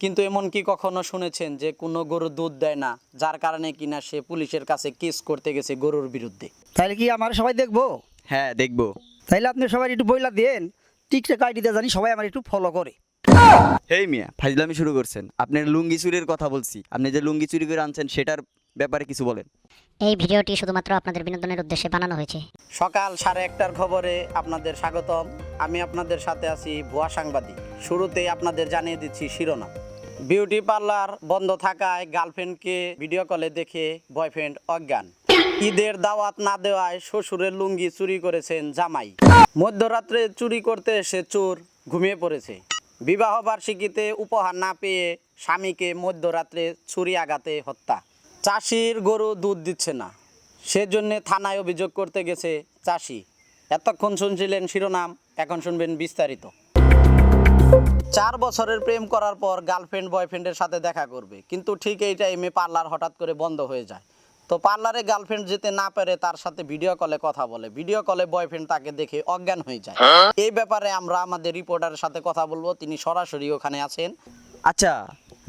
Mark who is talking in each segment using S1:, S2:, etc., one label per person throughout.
S1: কিন্তু এমন কি কখনো শুনেছেন যে কোনো গরু দুধ দেয় না, যার কারণে কিনা সে পুলিশের কাছে কেস করতে গেছে গরুর বিরুদ্ধে?
S2: তাহলে কি আমার সবাই দেখবো?
S3: হ্যাঁ, দেখবো।
S2: তাইলে আপনি সবাই একটু বইলা দেন, টিকটক আইডিতে জানি সবাই আমার একটু ফলো করে।
S3: হেই মিয়া, ফাজলামি শুরু করছেন। আপনার লুঙ্গি চুরির কথা বলছি। আপনি যে লুঙ্গি চুরি করে আনছেন সেটার ব্যাপারে কিছু বলেন।
S4: এই ভিডিওটি শুধুমাত্র আপনাদের বিনোদনের উদ্দেশ্যে বানানো হয়েছে।
S1: সকাল 1:30টার খবরে আপনাদের স্বাগতম। আমি আপনাদের সাথে আছি ভুয়া সাংবাদিক। শুরুতেই আপনাদের জানিয়ে দিচ্ছি শিরোনাম। বিউটি পার্লার বন্ধ থাকায় গার্লফ্রেন্ডকে ভিডিও কলে দেখে বয়ফ্রেন্ড অজ্ঞান। ঈদের দাওয়াত না দেওয়ায় শ্বশুরের লুঙ্গি চুরি করেছেন জামাই। মধ্যরাত্রে চুরি করতে এসে চোর ঘুমিয়ে পড়েছে। বিবাহ বার্ষিকীতে উপহার না পেয়ে স্বামীকে মধ্যরাত্রে ছুরি আঘাতে হত্যা। চাষির গরু দুধ দিচ্ছে না, সেজন্য থানায় অভিযোগ করতে গেছে চাষি। এতক্ষণ শুনছিলেন শিরোনাম, এখন শুনবেন বিস্তারিত। 4 বছরের প্রেম করার পর গার্লফ্রেন্ড বয়ফ্রেন্ডের সাথে দেখা করবে, কিন্তু ঠিক এই টাইমে পার্লার হঠাৎ করে বন্ধ হয়ে যায়। তো পার্লারে গার্লফ্রেন্ড যেতে না পেরে তার সাথে ভিডিও কলে কথা বলে। ভিডিও কলে বয়ফ্রেন্ড তাকে দেখে অজ্ঞান হয়ে যায়। এই ব্যাপারে আমরা আমাদের রিপোর্টারের সাথে কথা বলবো, তিনি সরাসরি ওখানে আছেন।
S3: আচ্ছা,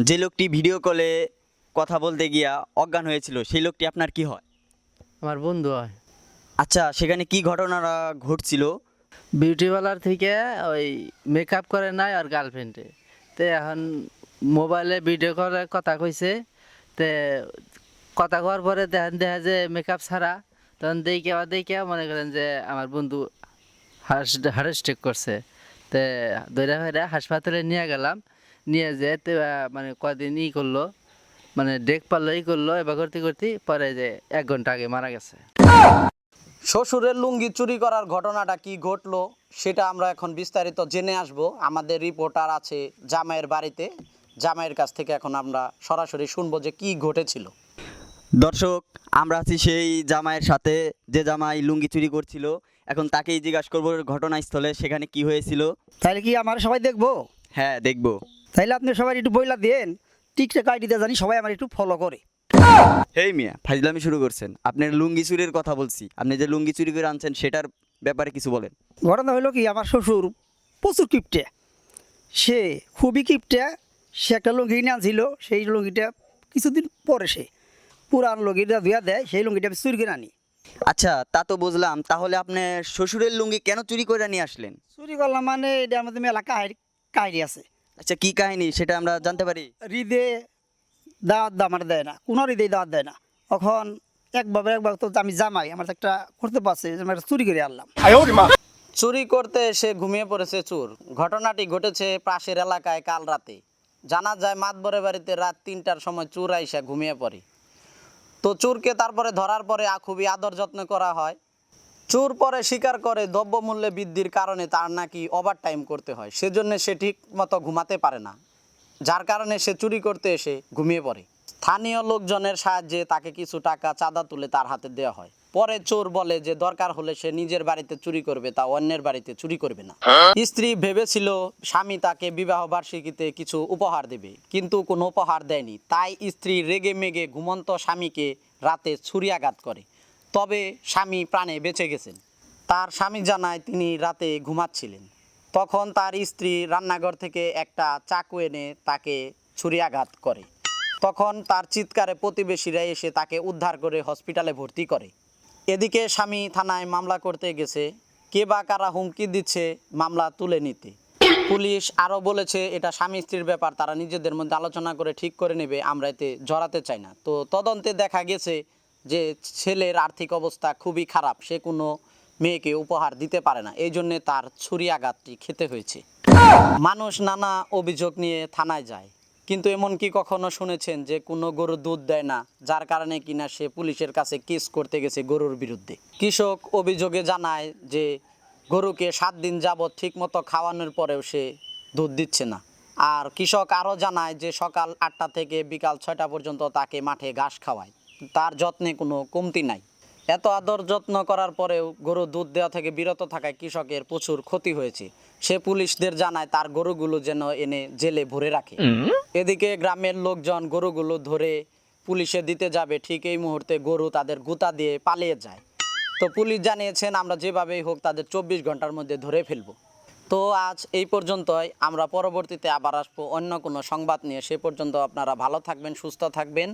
S3: যে লোকটি ভিডিও কলে কথা বলতে গিয়া অজ্ঞান হয়েছিল সেই লোকটি আপনার কি হয়?
S5: আমার বন্ধু হয়।
S3: আচ্ছা, সেখানে কি ঘটনাটা ঘটছিল?
S5: বিউটি পার্লার থেকে ওই মেকআপ করে নাই আর গার্লফ্রেন্ডে তো এখন মোবাইলে ভিডিও করে কথা কইছে। তে কথা কওয়ার পরে দেখা যে মেকআপ ছাড়া, তখন দেখে মনে করেন যে আমার বন্ধু হার্ট স্ট্রোক করছে। তে দৈরা ফেরা হাসপাতালে নিয়ে গেলাম। নিয়ে যেতে মানে কদিন করলো, মানে ডেক পারলো করলো, এবার করতে করতে পরে যে 1 ঘন্টা আগে মারা গেছে।
S1: শ্বশুরের লুঙ্গি চুরি করার ঘটনাটা কি ঘটলো সেটা আমরা এখন বিস্তারিত জেনে আসব। আমাদের রিপোর্টার আছে জামাইয়ের বাড়িতে, জামাইয়ের কাছ থেকে এখন আমরা সরাসরি শুনবো যে কি ঘটেছিল।
S3: দর্শক, আমরা আছি সেই জামাইয়ের সাথে, যে জামাই লুঙ্গি চুরি করছিল। এখন তাকেই জিজ্ঞাসা করবো ঘটনাস্থলে সেখানে কি হয়েছিল।
S2: তাহলে কি আমার সবাই দেখবো?
S3: হ্যাঁ, দেখবো।
S2: তাইলে আপনি সবাই একটু বইলা দেন, টিকটক আইডিতে জানি সবাই আমার একটু ফলো করে।
S3: হেই মিয়া, ফাজলামি শুরু করছেন। আপনার লুঙ্গি চুরির কথা বলছি। আপনি যে লুঙ্গি চুরি করে আনছেন সেটার ব্যাপারে কিছু বলেন।
S2: ঘটনা হলো কি, আমার শ্বশুর প্রচুর কিপটে, সে খুবই কিপটে। সে একটা লুঙ্গি কিনে আনছিল, সেই লুঙ্গিটা কিছুদিন পরে সে পুরান লুঙ্গিটা ধুয়া দেয়, সেই লুঙ্গিটা আমি চুরি করে আনি।
S3: আচ্ছা, তা তো বুঝলাম। তাহলে আপনার শ্বশুরের লুঙ্গি কেন চুরি করে নিয়ে আসলেন?
S2: চুরি করলাম মানে এটার মধ্যে মেলা কাহিনী আছে।
S3: আচ্ছা, কি কাহিনী সেটা আমরা জানতে পারি?
S2: হৃদে দাওয়াত আমার দেয় না, কোনো হৃদয় দাওয়াত দেয় না। তখন একবার তো আমি জামাই, আমার তো একটা করতে পারছে, আমি একটা চুরি করে আনলাম।
S1: চুরি করতে এসে ঘুমিয়ে পড়েছে চোর। ঘটনাটি ঘটেছে পাশের এলাকায় কাল রাতে। জানা যায় মাতবরের বাড়িতে রাত 3টার সময় চোর আইসা ঘুমিয়ে পড়ে। তো চোরকে তারপরে ধরার পরে খুবই আদর যত্ন করা হয়। চোর পরে স্বীকার করে দ্রব্যমূল্যে বৃদ্ধির কারণে তার নাকি ওভার টাইম করতে হয়, সেজন্য সে ঠিক মতো ঘুমাতে পারে না, যার কারণে সে চুরি করতে এসে ঘুমিয়ে পড়ে। স্থানীয় লোকজনের সাহায্যে তাকে কিছু টাকা চাঁদা তুলে তার হাতে দেওয়া হয়। পরে চোর বলে যে দরকার হলে সে নিজের বাড়িতে চুরি করবে, তা অন্যের বাড়িতে চুরি করবে না। স্ত্রী ভেবেছিল স্বামী তাকে বিবাহ বার্ষিকীতে কিছু উপহার দেবে, কিন্তু কোনো উপহার দেয়নি। তাই স্ত্রী রেগে মেগে ঘুমন্ত স্বামীকে রাতে ছুরিয়াঘাত করে। তবে স্বামী প্রাণে বেঁচে গেছেন। তার স্বামী জানায় তিনি রাতে ঘুমাচ্ছিলেন। তখন তার স্ত্রী রান্নাঘর থেকে একটা চাকু এনে তাকে ছুরিয়াঘাত করে। তখন তার চিৎকারে প্রতিবেশীরা এসে তাকে উদ্ধার করে হসপিটালে ভর্তি করে। এদিকে স্বামী থানায় মামলা করতে গেছে। কে বা কারা হুমকি দিচ্ছে মামলা তুলে নিতে। পুলিশ আরও বলেছে এটা স্বামী স্ত্রীর ব্যাপার, তারা নিজেদের মধ্যে আলোচনা করে ঠিক করে নেবে, আমরা এতে জড়াতে চাই না। তো তদন্তে দেখা গেছে যে ছেলের আর্থিক অবস্থা খুবই খারাপ, সে কোনো মেয়েকে উপহার দিতে পারে না, এই জন্যে তার ছুরিয়াঘাতটি খেতে হয়েছে। মানুষ নানা অভিযোগ নিয়ে থানায় যায়, কিন্তু এমন কি কখনো শুনেছেন যে কোনো গরু দুধ দেয় না, যার কারণে কিনা সে পুলিশের কাছে কেস করতে গেছে গরুর বিরুদ্ধে? কৃষক অভিযোগে জানায় যে গরুকে 7 দিন যাবৎ ঠিক মতো খাওয়ানোর পরেও সে দুধ দিচ্ছে না। আর কৃষক আরও জানায় যে সকাল 8টা থেকে বিকাল 6টা পর্যন্ত তাকে মাঠে ঘাস খাওয়ায়, তার যত্নে কোনো কমতি নাই। এত আদর যত্ন করার পরেও গরু দুধ দেওয়া থেকে বিরত থাকায় কৃষকের প্রচুর ক্ষতি হয়েছে। সে পুলিশদের জানায় তার গরুগুলো যেন এনে জেলে ভরে রাখে। এদিকে গ্রামের লোকজন গরুগুলো ধরে পুলিশে দিতে যাবে, ঠিক এই মুহূর্তে গরু তাদের গুতা দিয়ে পালিয়ে যায়। তো পুলিশ জানিয়েছেন আমরা যেভাবেই হোক তাদের 24 ঘন্টার মধ্যে ধরে ফেলবো। তো আজ এই পর্যন্তই, আমরা পরবর্তীতে আবার আসবো অন্য কোনো সংবাদ নিয়ে। সে পর্যন্ত আপনারা ভালো থাকবেন, সুস্থ থাকবেন।